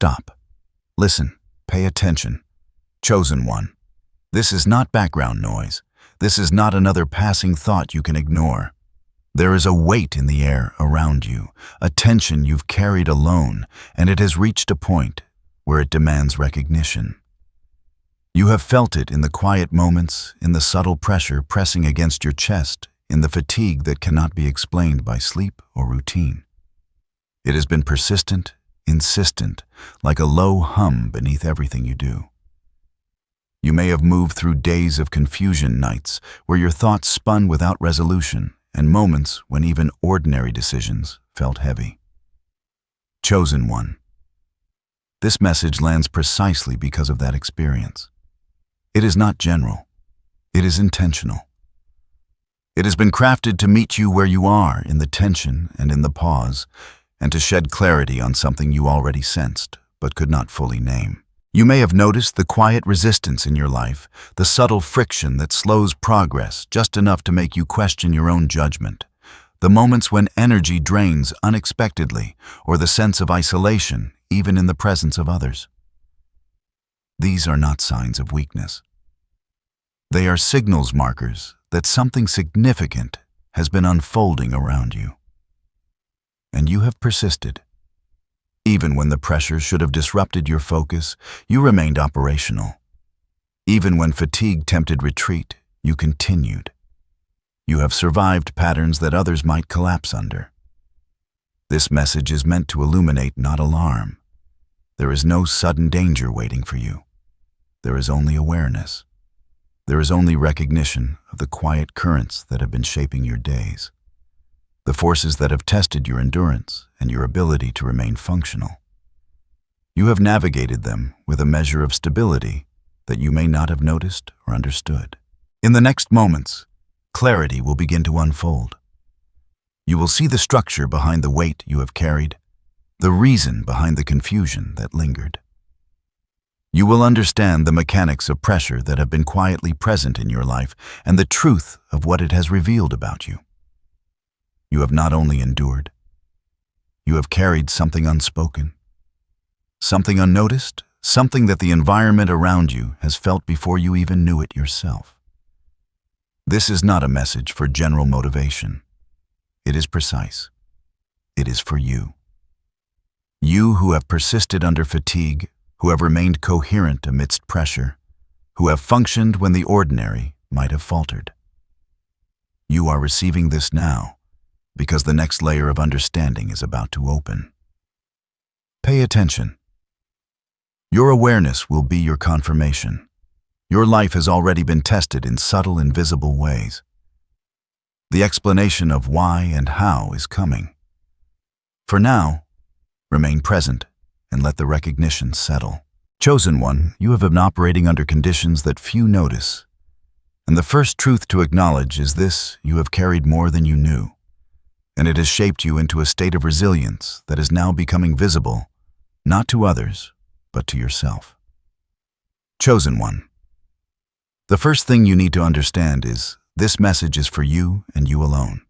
Stop. Listen. Pay attention. Chosen one. This is not background noise. This is not another passing thought you can ignore. There is a weight in the air around you, a tension you've carried alone, and it has reached a point where it demands recognition. You have felt it in the quiet moments, in the subtle pressure pressing against your chest, in the fatigue that cannot be explained by sleep or routine. It has been persistent, insistent, like a low hum beneath everything you do. You may have moved through days of confusion, nights where your thoughts spun without resolution, and moments when even ordinary decisions felt heavy. Chosen one. This message lands precisely because of that experience. It is not general. It is intentional. It has been crafted to meet you where you are, in the tension and in the pause, and to shed clarity on something you already sensed, but could not fully name. You may have noticed the quiet resistance in your life, the subtle friction that slows progress just enough to make you question your own judgment, the moments when energy drains unexpectedly, or the sense of isolation, even in the presence of others. These are not signs of weakness. They are signals markers that something significant has been unfolding around you. And you have persisted. Even when the pressure should have disrupted your focus, you remained operational. Even when fatigue tempted retreat, you continued. You have survived patterns that others might collapse under. This message is meant to illuminate, not alarm. There is no sudden danger waiting for you. There is only awareness. There is only recognition of the quiet currents that have been shaping your days, the forces that have tested your endurance and your ability to remain functional. You have navigated them with a measure of stability that you may not have noticed or understood. In the next moments, clarity will begin to unfold. You will see the structure behind the weight you have carried, the reason behind the confusion that lingered. You will understand the mechanics of pressure that have been quietly present in your life and the truth of what it has revealed about you. You have not only endured, you have carried something unspoken, something unnoticed, something that the environment around you has felt before you even knew it yourself. This is not a message for general motivation. It is precise. It is for you. You who have persisted under fatigue, who have remained coherent amidst pressure, who have functioned when the ordinary might have faltered. You are receiving this now, because the next layer of understanding is about to open. Pay attention. Your awareness will be your confirmation. Your life has already been tested in subtle, invisible ways. The explanation of why and how is coming. For now, remain present and let the recognition settle. Chosen one, you have been operating under conditions that few notice. And the first truth to acknowledge is this: you have carried more than you knew. And it has shaped you into a state of resilience that is now becoming visible, not to others, but to yourself. Chosen one. The first thing you need to understand is this message is for you and you alone.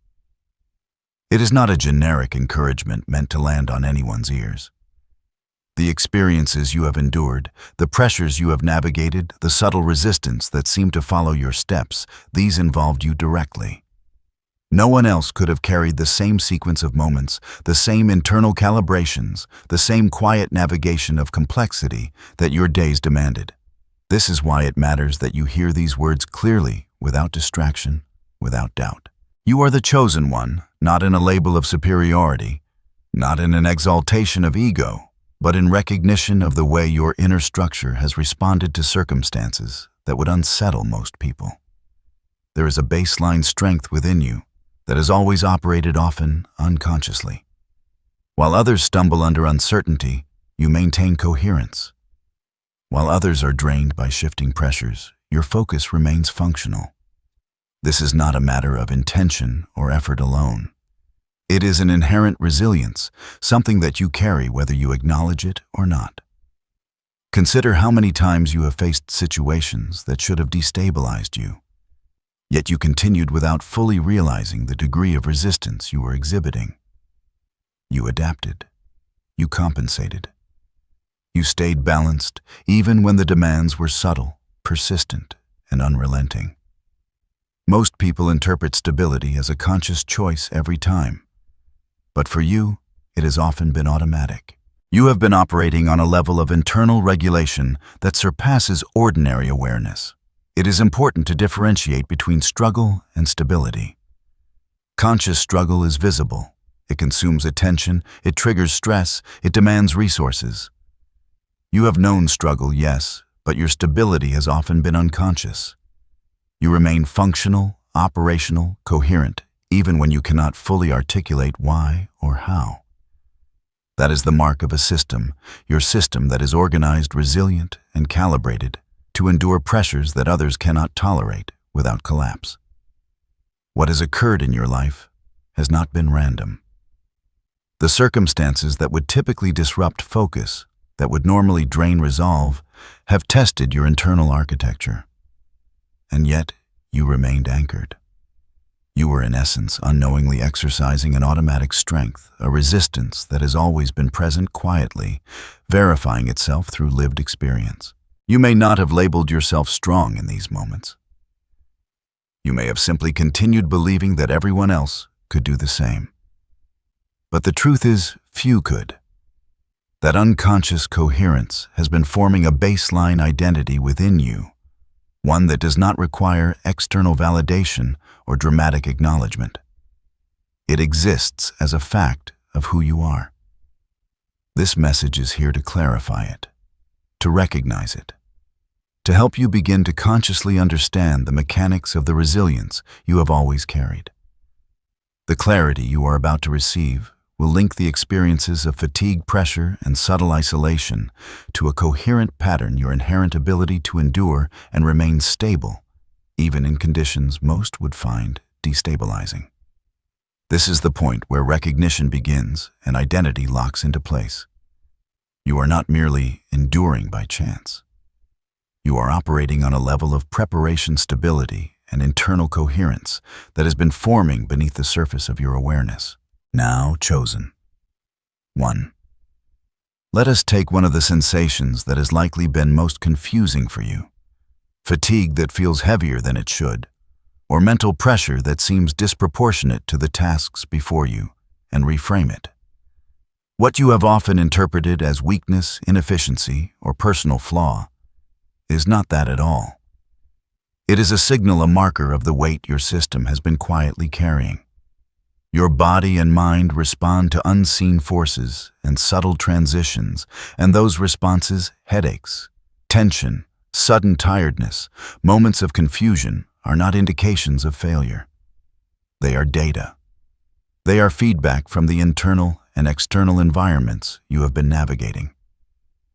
It is not a generic encouragement meant to land on anyone's ears. The experiences you have endured, the pressures you have navigated, the subtle resistance that seemed to follow your steps, these involved you directly. No one else could have carried the same sequence of moments, the same internal calibrations, the same quiet navigation of complexity that your days demanded. This is why it matters that you hear these words clearly, without distraction, without doubt. You are the chosen one, not in a label of superiority, not in an exaltation of ego, but in recognition of the way your inner structure has responded to circumstances that would unsettle most people. There is a baseline strength within you that has always operated, often unconsciously. While others stumble under uncertainty, you maintain coherence. While others are drained by shifting pressures, your focus remains functional. This is not a matter of intention or effort alone. It is an inherent resilience, something that you carry whether you acknowledge it or not. Consider how many times you have faced situations that should have destabilized you. Yet you continued without fully realizing the degree of resistance you were exhibiting. You adapted. You compensated. You stayed balanced even when the demands were subtle, persistent, and unrelenting. Most people interpret stability as a conscious choice every time. But for you, it has often been automatic. You have been operating on a level of internal regulation that surpasses ordinary awareness. It is important to differentiate between struggle and stability. Conscious struggle is visible. It consumes attention, it triggers stress, it demands resources. You have known struggle, yes, but your stability has often been unconscious. You remain functional, operational, coherent, even when you cannot fully articulate why or how. That is the mark of a system, your system that is organized, resilient, and calibrated to endure pressures that others cannot tolerate without collapse. What has occurred in your life has not been random. The circumstances that would typically disrupt focus, that would normally drain resolve, have tested your internal architecture. And yet, you remained anchored. You were in essence unknowingly exercising an automatic strength, a resistance that has always been present quietly, verifying itself through lived experience. You may not have labeled yourself strong in these moments. You may have simply continued believing that everyone else could do the same. But the truth is, few could. That unconscious coherence has been forming a baseline identity within you, one that does not require external validation or dramatic acknowledgement. It exists as a fact of who you are. This message is here to clarify it, to recognize it, to help you begin to consciously understand the mechanics of the resilience you have always carried. The clarity you are about to receive will link the experiences of fatigue, pressure, and subtle isolation to a coherent pattern, your inherent ability to endure and remain stable, even in conditions most would find destabilizing. This is the point where recognition begins and identity locks into place. You are not merely enduring by chance. You are operating on a level of preparation, stability, and internal coherence that has been forming beneath the surface of your awareness. Now chosen. 1. Let us take one of the sensations that has likely been most confusing for you. Fatigue that feels heavier than it should, or mental pressure that seems disproportionate to the tasks before you, and reframe it. What you have often interpreted as weakness, inefficiency, or personal flaw is not that at all. It is a signal, a marker of the weight your system has been quietly carrying. Your body and mind respond to unseen forces and subtle transitions, and those responses, headaches, tension, sudden tiredness, moments of confusion, are not indications of failure. They are data. They are feedback from the internal and external environments you have been navigating.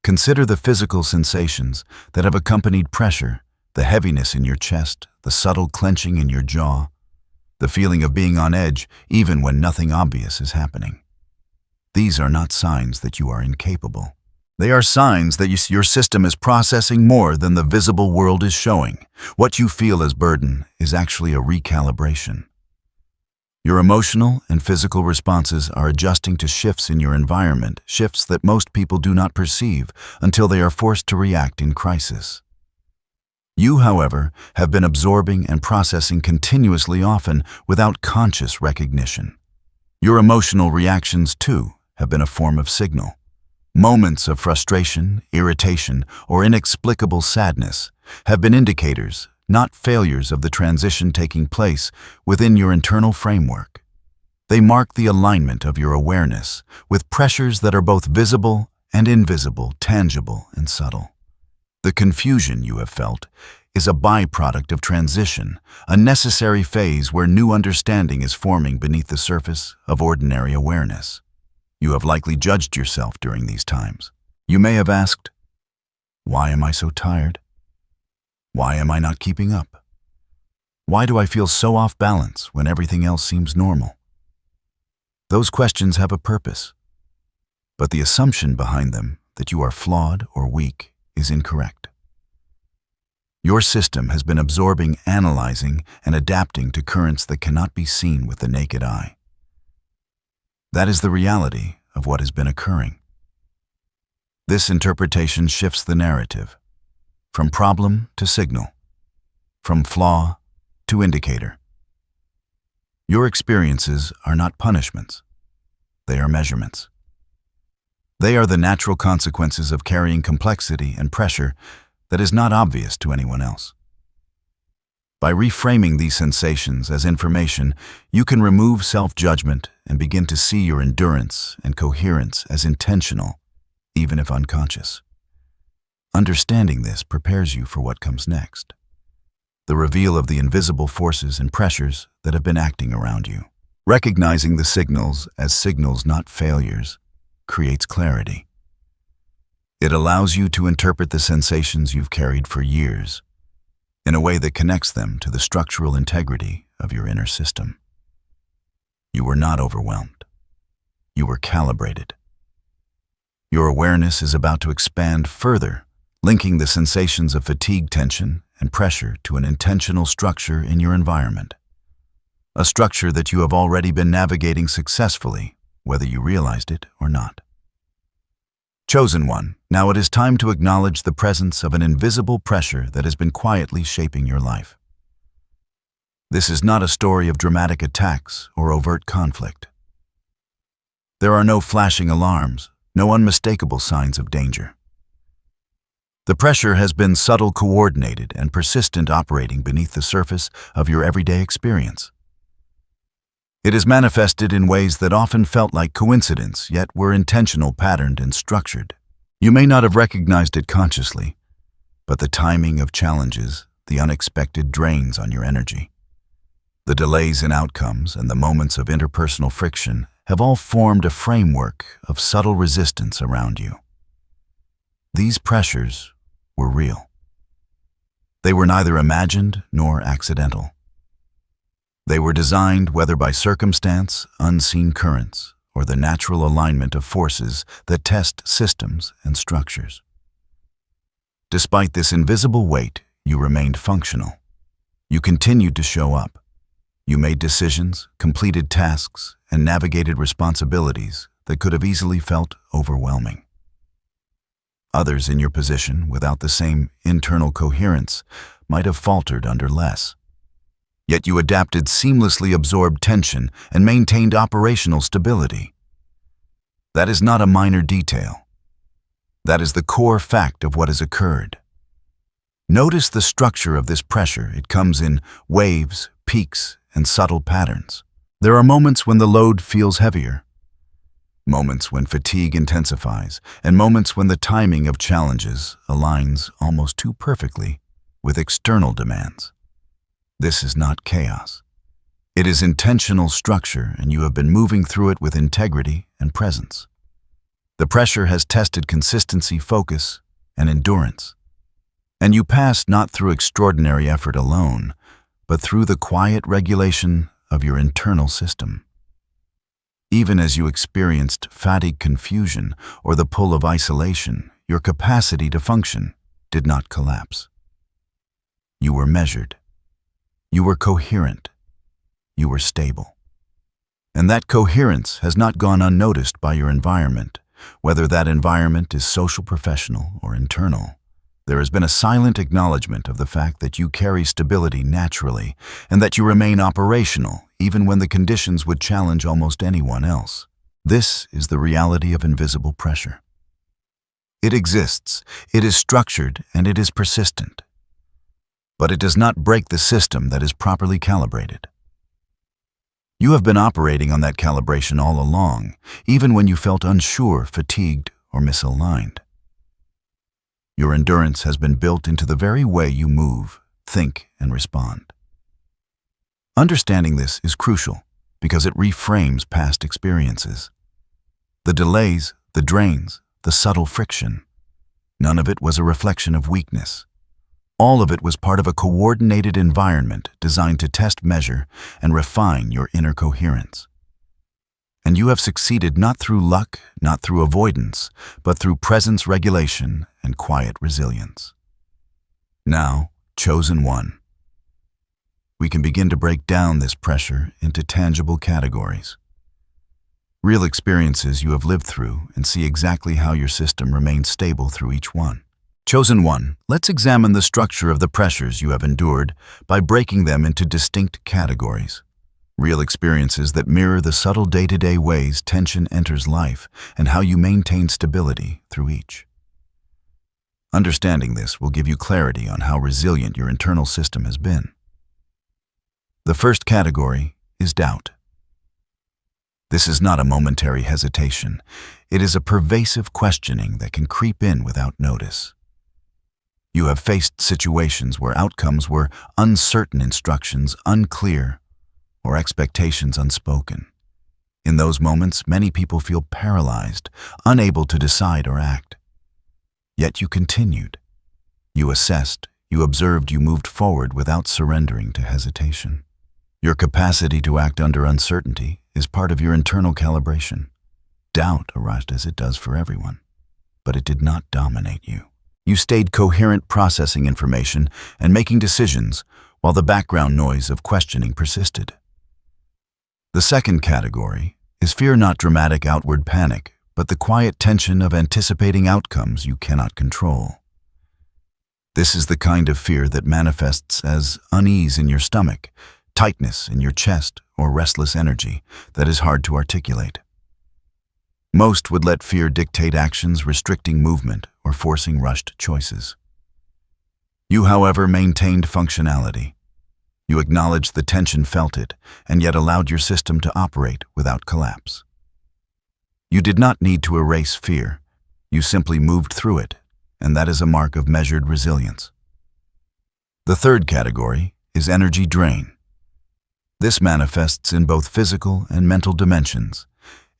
Consider the physical sensations that have accompanied pressure, the heaviness in your chest, the subtle clenching in your jaw, the feeling of being on edge even when nothing obvious is happening. These are not signs that you are incapable. They are signs that your system is processing more than the visible world is showing. What you feel as burden is actually a recalibration. Your emotional and physical responses are adjusting to shifts in your environment, shifts that most people do not perceive until they are forced to react in crisis. You, however, have been absorbing and processing continuously, often without conscious recognition. Your emotional reactions, too, have been a form of signal. Moments of frustration, irritation, or inexplicable sadness have been indicators, not failures, of the transition taking place within your internal framework. They mark the alignment of your awareness with pressures that are both visible and invisible, tangible and subtle. The confusion you have felt is a byproduct of transition, a necessary phase where new understanding is forming beneath the surface of ordinary awareness. You have likely judged yourself during these times. You may have asked, "Why am I so tired? Why am I not keeping up? Why do I feel so off balance when everything else seems normal?" Those questions have a purpose, but the assumption behind them, that you are flawed or weak, is incorrect. Your system has been absorbing, analyzing, and adapting to currents that cannot be seen with the naked eye. That is the reality of what has been occurring. This interpretation shifts the narrative from problem to signal, from flaw to indicator. Your experiences are not punishments. They are measurements. They are the natural consequences of carrying complexity and pressure that is not obvious to anyone else. By reframing these sensations as information, you can remove self-judgment and begin to see your endurance and coherence as intentional, even if unconscious. Understanding this prepares you for what comes next. The reveal of the invisible forces and pressures that have been acting around you. Recognizing the signals as signals, not failures, creates clarity. It allows you to interpret the sensations you've carried for years in a way that connects them to the structural integrity of your inner system. You were not overwhelmed. You were calibrated. Your awareness is about to expand further, linking the sensations of fatigue, tension, and pressure to an intentional structure in your environment. A structure that you have already been navigating successfully, whether you realized it or not. Chosen one, now it is time to acknowledge the presence of an invisible pressure that has been quietly shaping your life. This is not a story of dramatic attacks or overt conflict. There are no flashing alarms, no unmistakable signs of danger. The pressure has been subtle, coordinated, and persistent, operating beneath the surface of your everyday experience. It is manifested in ways that often felt like coincidence, yet were intentional, patterned, and structured. You may not have recognized it consciously, but the timing of challenges, the unexpected drains on your energy, the delays in outcomes, and the moments of interpersonal friction have all formed a framework of subtle resistance around you. These pressures were real. They were neither imagined nor accidental. They were designed, whether by circumstance, unseen currents, or the natural alignment of forces that test systems and structures. Despite this invisible weight, you remained functional. You continued to show up. You made decisions, completed tasks, and navigated responsibilities that could have easily felt overwhelming. Others in your position, without the same internal coherence, might have faltered under less. Yet you adapted, seamlessly absorbed tension, and maintained operational stability. That is not a minor detail. That is the core fact of what has occurred. Notice the structure of this pressure. It comes in waves, peaks, and subtle patterns. There are moments when the load feels heavier, moments when fatigue intensifies, and moments when the timing of challenges aligns almost too perfectly with external demands. This is not chaos. It is intentional structure, and you have been moving through it with integrity and presence. The pressure has tested consistency, focus, and endurance. And you passed not through extraordinary effort alone, but through the quiet regulation of your internal system. Even as you experienced fatigue, confusion, or the pull of isolation, your capacity to function did not collapse. You were measured. You were coherent. You were stable. And that coherence has not gone unnoticed by your environment, whether that environment is social, professional, or internal. There has been a silent acknowledgement of the fact that you carry stability naturally and that you remain operational even when the conditions would challenge almost anyone else. This is the reality of invisible pressure. It exists, it is structured, and it is persistent. But it does not break the system that is properly calibrated. You have been operating on that calibration all along, even when you felt unsure, fatigued, or misaligned. Your endurance has been built into the very way you move, think, and respond. Understanding this is crucial because it reframes past experiences. The delays, the drains, the subtle friction, none of it was a reflection of weakness. All of it was part of a coordinated environment designed to test, measure, and refine your inner coherence. And you have succeeded not through luck, not through avoidance, but through presence regulation and quiet resilience. Now, chosen one, we can begin to break down this pressure into tangible categories. Real experiences you have lived through and see exactly how your system remains stable through each one. Chosen one, let's examine the structure of the pressures you have endured by breaking them into distinct categories. Real experiences that mirror the subtle day-to-day ways tension enters life and how you maintain stability through each. Understanding this will give you clarity on how resilient your internal system has been. The first category is doubt. This is not a momentary hesitation. It is a pervasive questioning that can creep in without notice. You have faced situations where outcomes were uncertain, instructions unclear, or expectations unspoken. In those moments, many people feel paralyzed, unable to decide or act. Yet you continued. You assessed, you observed, you moved forward without surrendering to hesitation. Your capacity to act under uncertainty is part of your internal calibration. Doubt arrived as it does for everyone, but it did not dominate you. You stayed coherent, processing information and making decisions while the background noise of questioning persisted. The second category is fear, not dramatic outward panic, but the quiet tension of anticipating outcomes you cannot control. This is the kind of fear that manifests as unease in your stomach, tightness in your chest, or restless energy that is hard to articulate. Most would let fear dictate actions, restricting movement or forcing rushed choices. You, however, maintained functionality. You acknowledged the tension, felt it, and yet allowed your system to operate without collapse. You did not need to erase fear. You simply moved through it, and that is a mark of measured resilience. The third category is energy drain. This manifests in both physical and mental dimensions.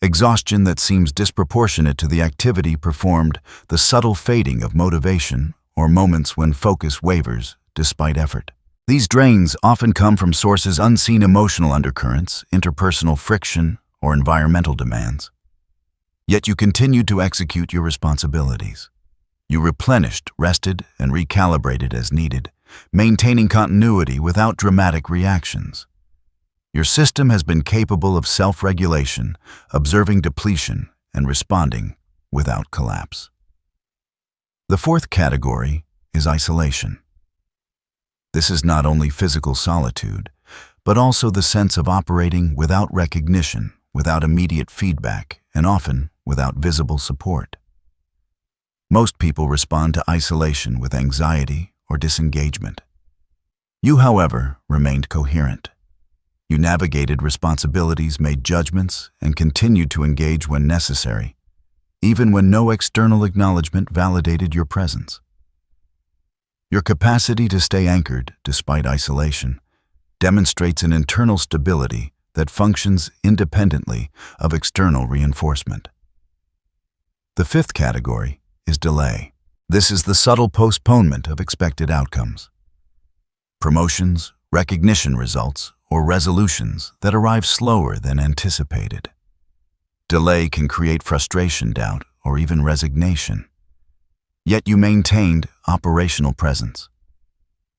Exhaustion that seems disproportionate to the activity performed, the subtle fading of motivation, or moments when focus wavers despite effort. These drains often come from sources unseen: emotional undercurrents, interpersonal friction, or environmental demands. Yet you continued to execute your responsibilities. You replenished, rested, and recalibrated as needed, maintaining continuity without dramatic reactions. Your system has been capable of self-regulation, observing depletion, and responding without collapse. The fourth category is isolation. This is not only physical solitude, but also the sense of operating without recognition, without immediate feedback, and often without visible support. Most people respond to isolation with anxiety or disengagement. You, however, remained coherent. You navigated responsibilities, made judgments, and continued to engage when necessary, even when no external acknowledgement validated your presence. Your capacity to stay anchored despite isolation demonstrates an internal stability that functions independently of external reinforcement. The fifth category is delay. This is the subtle postponement of expected outcomes. Promotions, recognition results, or resolutions that arrive slower than anticipated. Delay can create frustration, doubt, or even resignation. Yet you maintained operational presence.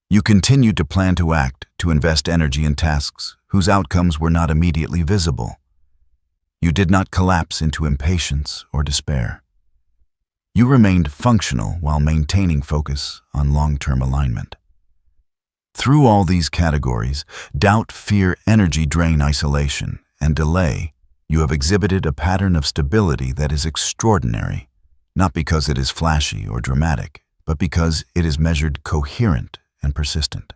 You continued to plan, to act, to invest energy in tasks whose outcomes were not immediately visible. You did not collapse into impatience or despair. You remained functional while maintaining focus on long-term alignment. Through all these categories, doubt, fear, energy drain, isolation, and delay, you have exhibited a pattern of stability that is extraordinary, not because it is flashy or dramatic, but because it is measured, coherent, and persistent.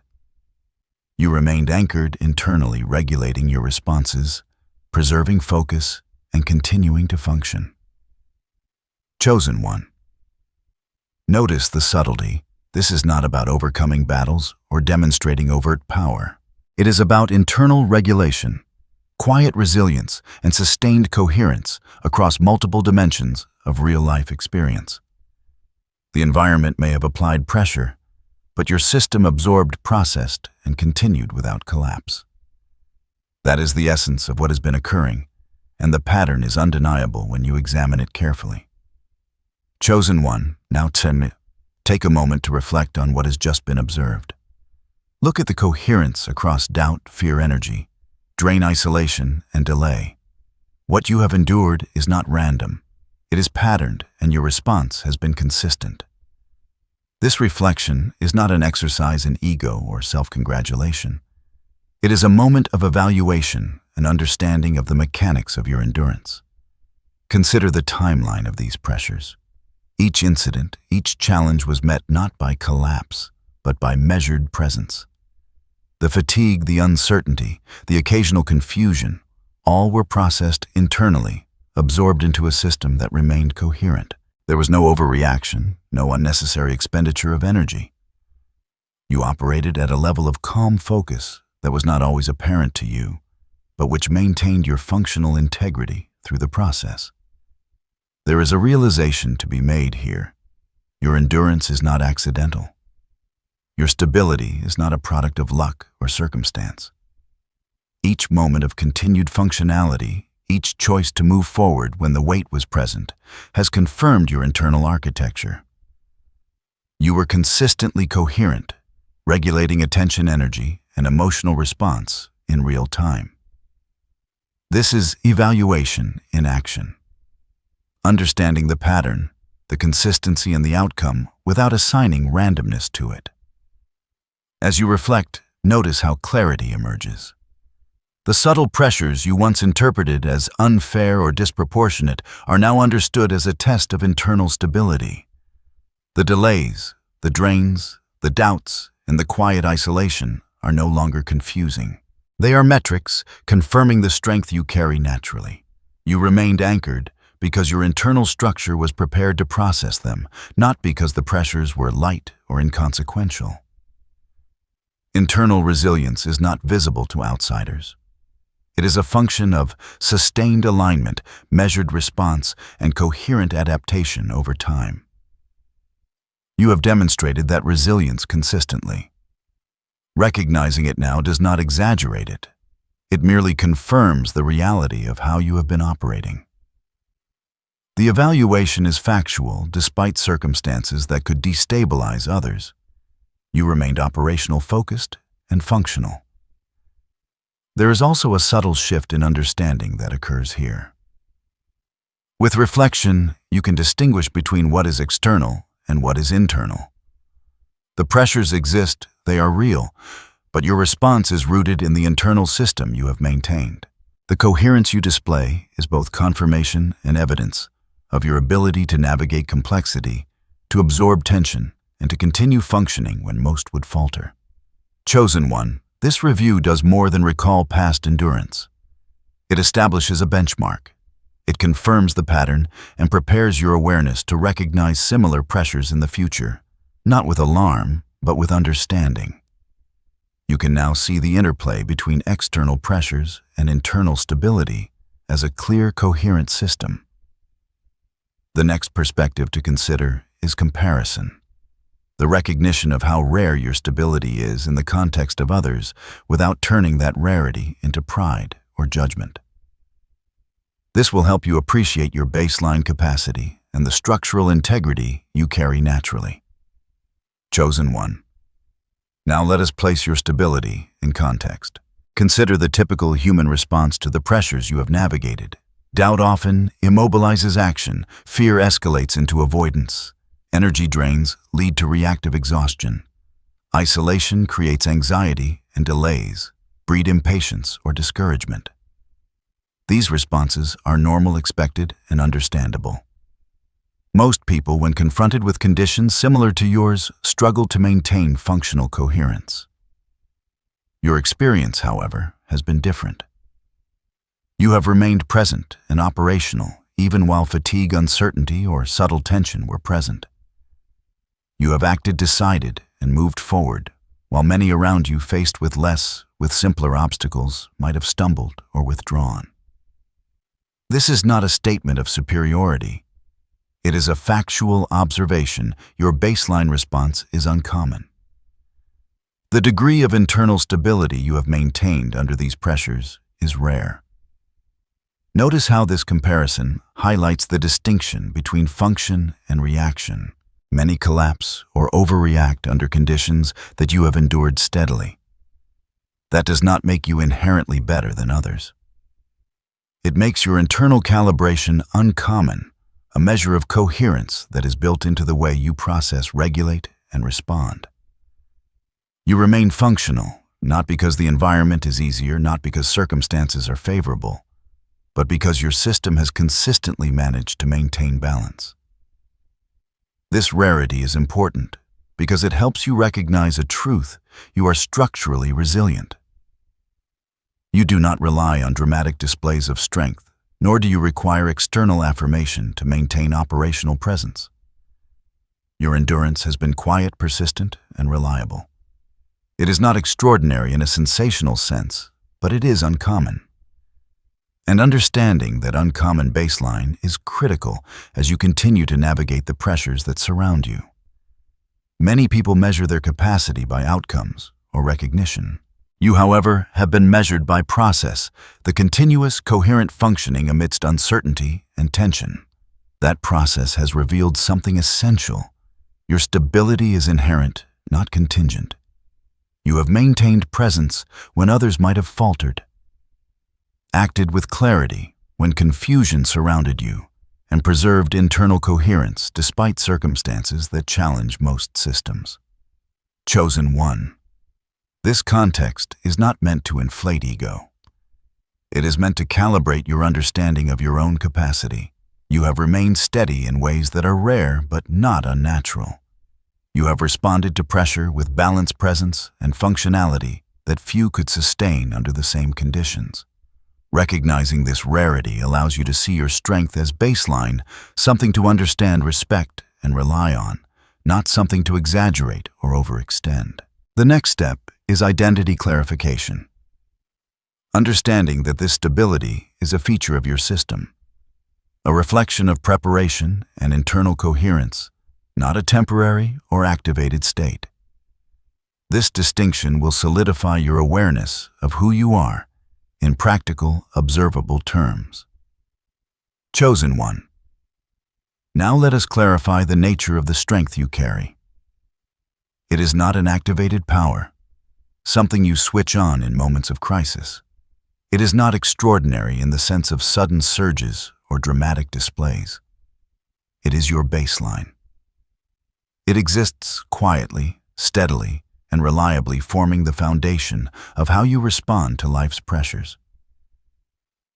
You remained anchored internally, regulating your responses, preserving focus, and continuing to function. Chosen one. Notice the subtlety. This is not about overcoming battles or demonstrating overt power. It is about internal regulation, quiet resilience, and sustained coherence across multiple dimensions of real-life experience. The environment may have applied pressure, but your system absorbed, processed, and continued without collapse. That is the essence of what has been occurring, and the pattern is undeniable when you examine it carefully. Chosen one, now take a moment to reflect on what has just been observed. Look at the coherence across doubt, fear, energy, drain, isolation, and delay. What you have endured is not random. It is patterned, and your response has been consistent. This reflection is not an exercise in ego or self-congratulation. It is a moment of evaluation and understanding of the mechanics of your endurance. Consider the timeline of these pressures. Each incident, each challenge was met not by collapse, but by measured presence. The fatigue, the uncertainty, the occasional confusion, all were processed internally, absorbed into a system that remained coherent. There was no overreaction, no unnecessary expenditure of energy. You operated at a level of calm focus that was not always apparent to you, but which maintained your functional integrity through the process. There is a realization to be made here. Your endurance is not accidental. Your stability is not a product of luck or circumstance. Each moment of continued functionality, each choice to move forward when the weight was present, has confirmed your internal architecture. You were consistently coherent, regulating attention, energy, and emotional response in real time. This is evaluation in action. Understanding the pattern, the consistency, and the outcome without assigning randomness to it. As you reflect, notice how clarity emerges. The subtle pressures you once interpreted as unfair or disproportionate are now understood as a test of internal stability. The delays, the drains, the doubts, and the quiet isolation are no longer confusing. They are metrics confirming the strength you carry naturally. You remained anchored because your internal structure was prepared to process them, not because the pressures were light or inconsequential. Internal resilience is not visible to outsiders. It is a function of sustained alignment, measured response, and coherent adaptation over time. You have demonstrated that resilience consistently. Recognizing it now does not exaggerate it. It merely confirms the reality of how you have been operating. The evaluation is factual despite circumstances that could destabilize others. You remained operational focused and functional. There is also a subtle shift in understanding that occurs here. With reflection, you can distinguish between what is external and what is internal. The pressures exist, they are real, but your response is rooted in the internal system you have maintained. The coherence you display is both confirmation and evidence of your ability to navigate complexity, to absorb tension, and to continue functioning when most would falter. Chosen one, this review does more than recall past endurance. It establishes a benchmark. It confirms the pattern and prepares your awareness to recognize similar pressures in the future, not with alarm, but with understanding. You can now see the interplay between external pressures and internal stability as a clear, coherent system. The next perspective to consider is comparison. The recognition of how rare your stability is in the context of others without turning that rarity into pride or judgment. This will help you appreciate your baseline capacity and the structural integrity you carry naturally. Chosen one. Now let us place your stability in context. Consider the typical human response to the pressures you have navigated. Doubt often immobilizes action, fear escalates into avoidance. Energy drains lead to reactive exhaustion. Isolation creates anxiety, and delays breed impatience or discouragement. These responses are normal, expected, and understandable. Most people, when confronted with conditions similar to yours, struggle to maintain functional coherence. Your experience, however, has been different. You have remained present and operational, even while fatigue, uncertainty, or subtle tension were present. You have acted decided and moved forward, while many around you, faced with simpler obstacles, might have stumbled or withdrawn. This is not a statement of superiority. It is a factual observation. Your baseline response is uncommon. The degree of internal stability you have maintained under these pressures is rare. Notice how this comparison highlights the distinction between function and reaction. Many collapse or overreact under conditions that you have endured steadily. That does not make you inherently better than others. It makes your internal calibration uncommon, a measure of coherence that is built into the way you process, regulate, and respond. You remain functional, not because the environment is easier, not because circumstances are favorable, but because your system has consistently managed to maintain balance. This rarity is important because it helps you recognize a truth: you are structurally resilient. You do not rely on dramatic displays of strength, nor do you require external affirmation to maintain operational presence. Your endurance has been quiet, persistent, and reliable. It is not extraordinary in a sensational sense, but it is uncommon. And understanding that uncommon baseline is critical as you continue to navigate the pressures that surround you. Many people measure their capacity by outcomes or recognition. You, however, have been measured by process, the continuous, coherent functioning amidst uncertainty and tension. That process has revealed something essential. Your stability is inherent, not contingent. You have maintained presence when others might have faltered, acted with clarity when confusion surrounded you, and preserved internal coherence despite circumstances that challenge most systems. Chosen one. This context is not meant to inflate ego. It is meant to calibrate your understanding of your own capacity. You have remained steady in ways that are rare but not unnatural. You have responded to pressure with balance, presence, and functionality that few could sustain under the same conditions. Recognizing this rarity allows you to see your strength as baseline, something to understand, respect, and rely on, not something to exaggerate or overextend. The next step is identity clarification. Understanding that this stability is a feature of your system, a reflection of preparation and internal coherence, not a temporary or activated state. This distinction will solidify your awareness of who you are in practical, observable terms. Chosen one. Now let us clarify the nature of the strength you carry. It is not an activated power, something you switch on in moments of crisis. It is not extraordinary in the sense of sudden surges or dramatic displays. It is your baseline. It exists quietly, steadily, and reliably, forming the foundation of how you respond to life's pressures.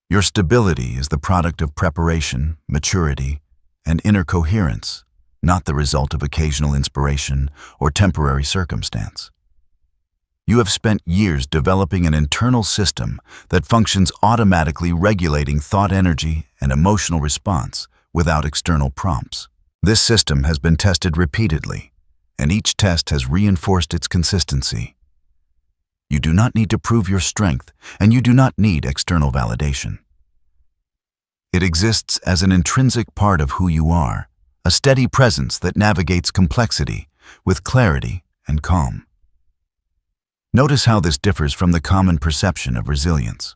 Your stability is the product of preparation, maturity, and inner coherence, not the result of occasional inspiration or temporary circumstance. You have spent years developing an internal system that functions automatically, regulating thought energy and emotional response without external prompts. This system has been tested repeatedly, and each test has reinforced its consistency. You do not need to prove your strength, and you do not need external validation. It exists as an intrinsic part of who you are, a steady presence that navigates complexity with clarity and calm. Notice how this differs from the common perception of resilience.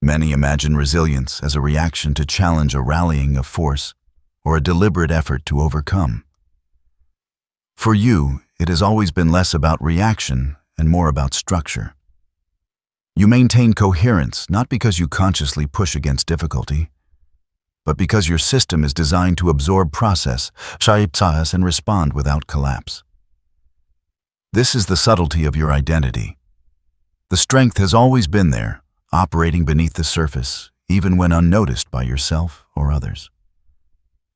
Many imagine resilience as a reaction to challenge, a rallying of force, or a deliberate effort to overcome. For you, it has always been less about reaction and more about structure. You maintain coherence not because you consciously push against difficulty, but because your system is designed to absorb process, and respond without collapse. This is the subtlety of your identity. The strength has always been there, operating beneath the surface, even when unnoticed by yourself or others.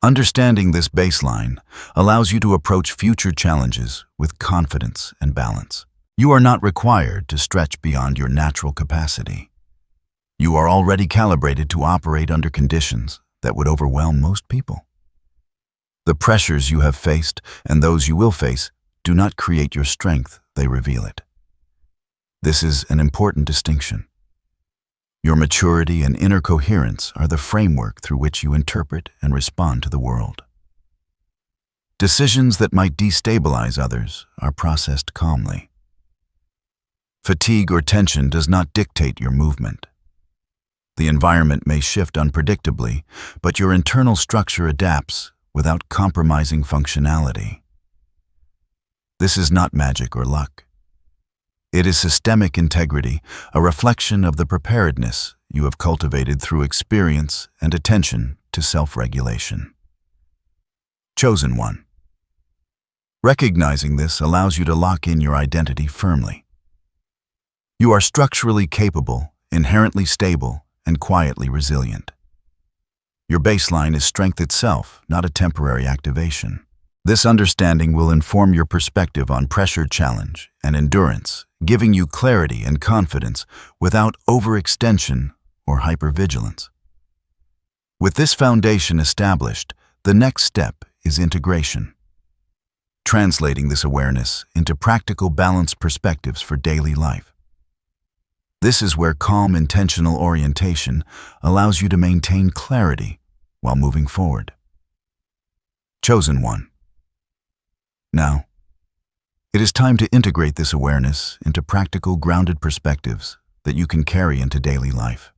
Understanding this baseline allows you to approach future challenges with confidence and balance. You are not required to stretch beyond your natural capacity. You are already calibrated to operate under conditions that would overwhelm most people. The pressures you have faced and those you will face do not create your strength, they reveal it. This is an important distinction. Your maturity and inner coherence are the framework through which you interpret and respond to the world. Decisions that might destabilize others are processed calmly. Fatigue or tension does not dictate your movement. The environment may shift unpredictably, but your internal structure adapts without compromising functionality. This is not magic or luck. It is systemic integrity, a reflection of the preparedness you have cultivated through experience and attention to self-regulation. Chosen one. Recognizing this allows you to lock in your identity firmly. You are structurally capable, inherently stable, and quietly resilient. Your baseline is strength itself, not a temporary activation. This understanding will inform your perspective on pressure, challenge, and endurance, giving you clarity and confidence without overextension or hypervigilance. With this foundation established, the next step is integration. Translating this awareness into practical, balanced perspectives for daily life. This is where calm, intentional orientation allows you to maintain clarity while moving forward. Chosen one. Now, it is time to integrate this awareness into practical, grounded perspectives that you can carry into daily life.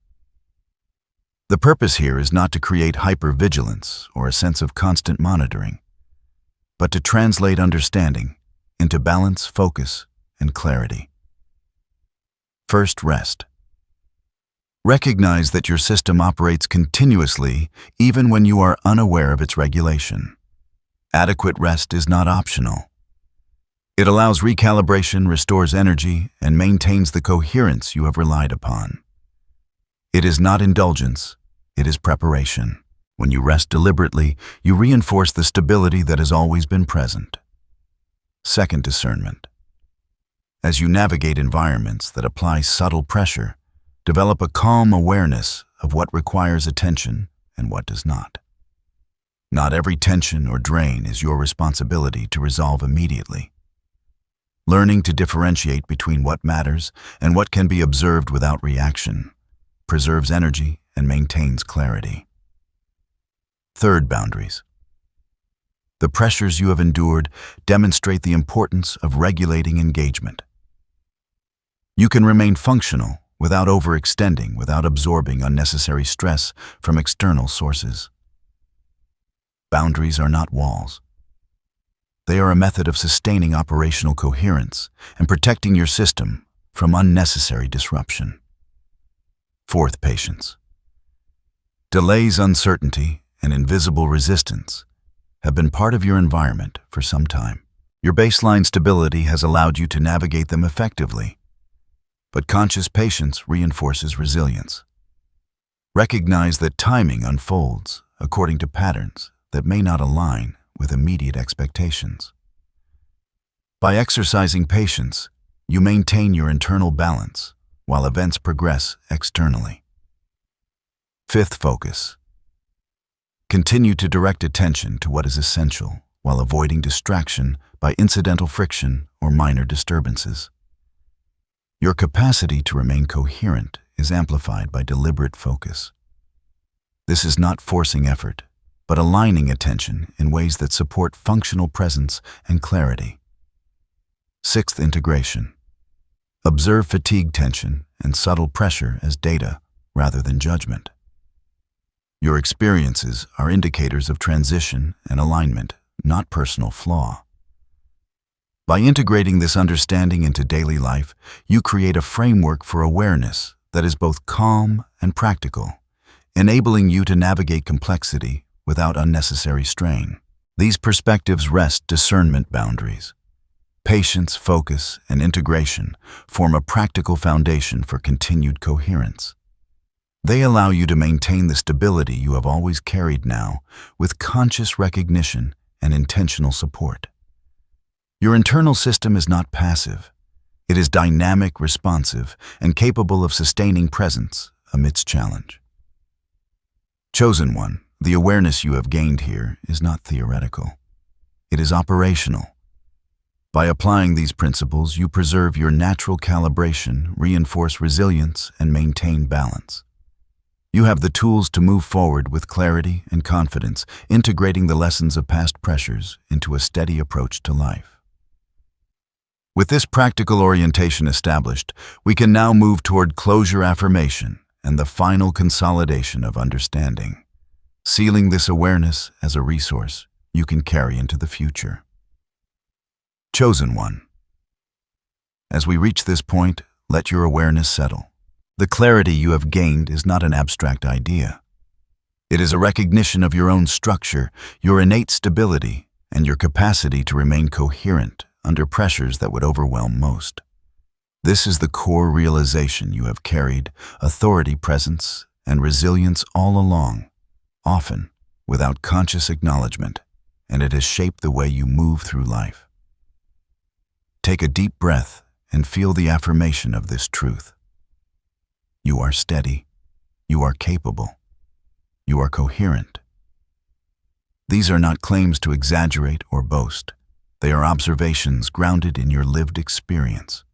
The purpose here is not to create hypervigilance or a sense of constant monitoring, but to translate understanding into balance, focus, and clarity. First, rest. Recognize that your system operates continuously even when you are unaware of its regulation. Adequate rest is not optional. It allows recalibration, restores energy, and maintains the coherence you have relied upon. It is not indulgence, it is preparation. When you rest deliberately, you reinforce the stability that has always been present. Second, discernment. As you navigate environments that apply subtle pressure, develop a calm awareness of what requires attention and what does not. Not every tension or drain is your responsibility to resolve immediately. Learning to differentiate between what matters and what can be observed without reaction preserves energy and maintains clarity. Third, boundaries. The pressures you have endured demonstrate the importance of regulating engagement. You can remain functional without overextending, without absorbing unnecessary stress from external sources. Boundaries are not walls. They are a method of sustaining operational coherence and protecting your system from unnecessary disruption. Fourth, patience. Delays, uncertainty, and invisible resistance have been part of your environment for some time. Your baseline stability has allowed you to navigate them effectively, but conscious patience reinforces resilience. Recognize that timing unfolds according to patterns that may not align with immediate expectations. By exercising patience, you maintain your internal balance while events progress externally. Fifth, focus. Continue to direct attention to what is essential while avoiding distraction by incidental friction or minor disturbances. Your capacity to remain coherent is amplified by deliberate focus. This is not forcing effort, but aligning attention in ways that support functional presence and clarity. Sixth, integration. Observe fatigue, tension, and subtle pressure as data rather than judgment. Your experiences are indicators of transition and alignment, not personal flaw. By integrating this understanding into daily life, you create a framework for awareness that is both calm and practical, enabling you to navigate complexity without unnecessary strain. These perspectives rest discernment boundaries. Patience, focus, and integration form a practical foundation for continued coherence. They allow you to maintain the stability you have always carried now with conscious recognition and intentional support. Your internal system is not passive. It is dynamic, responsive, and capable of sustaining presence amidst challenge. Chosen one, the awareness you have gained here is not theoretical. It is operational. By applying these principles, you preserve your natural calibration, reinforce resilience, and maintain balance. You have the tools to move forward with clarity and confidence, integrating the lessons of past pressures into a steady approach to life. With this practical orientation established, we can now move toward closure affirmation and the final consolidation of understanding, sealing this awareness as a resource you can carry into the future. Chosen one. As we reach this point, let your awareness settle. The clarity you have gained is not an abstract idea. It is a recognition of your own structure, your innate stability, and your capacity to remain coherent under pressures that would overwhelm most. This is the core realization you have carried authority, presence, and resilience all along, often without conscious acknowledgement, and it has shaped the way you move through life. Take a deep breath and feel the affirmation of this truth. You are steady. You are capable. You are coherent. These are not claims to exaggerate or boast. They are observations grounded in your lived experience.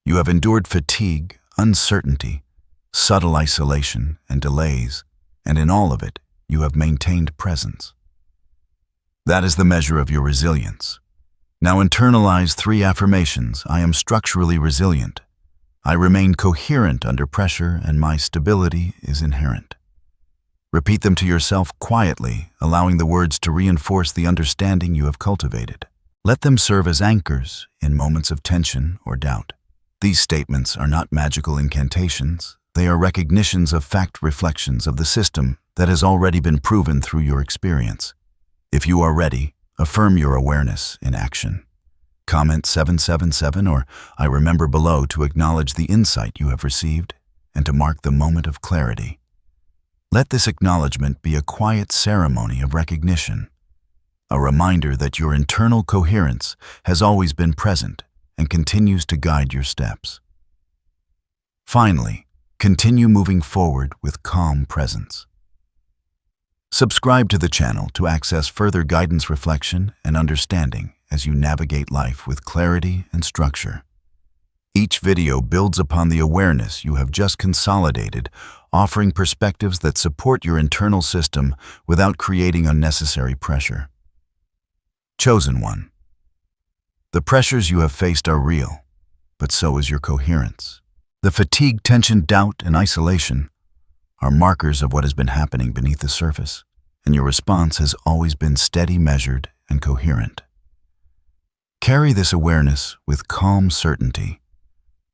You have endured fatigue, uncertainty, subtle isolation, and delays, and in all of it, you have maintained presence. That is the measure of your resilience. Now internalize 3 affirmations. I am structurally resilient. I remain coherent under pressure, and my stability is inherent. Repeat them to yourself quietly, allowing the words to reinforce the understanding you have cultivated. Let them serve as anchors in moments of tension or doubt. These statements are not magical incantations. They are recognitions of fact, reflections of the system that has already been proven through your experience. If you are ready, affirm your awareness in action. Comment 777 or I remember below to acknowledge the insight you have received and to mark the moment of clarity. Let this acknowledgement be a quiet ceremony of recognition, a reminder that your internal coherence has always been present and continues to guide your steps. Finally, continue moving forward with calm presence. Subscribe to the channel to access further guidance, reflection, and understanding as you navigate life with clarity and structure. Each video builds upon the awareness you have just consolidated, offering perspectives that support your internal system without creating unnecessary pressure. Chosen one. The pressures you have faced are real, but so is your coherence. The fatigue, tension, doubt, and isolation are markers of what has been happening beneath the surface, and your response has always been steady, measured, and coherent. Carry this awareness with calm certainty,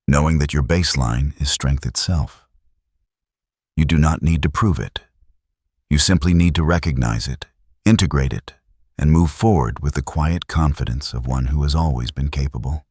knowing that your baseline is strength itself. You do not need to prove it. You simply need to recognize it, integrate it, and move forward with the quiet confidence of one who has always been capable.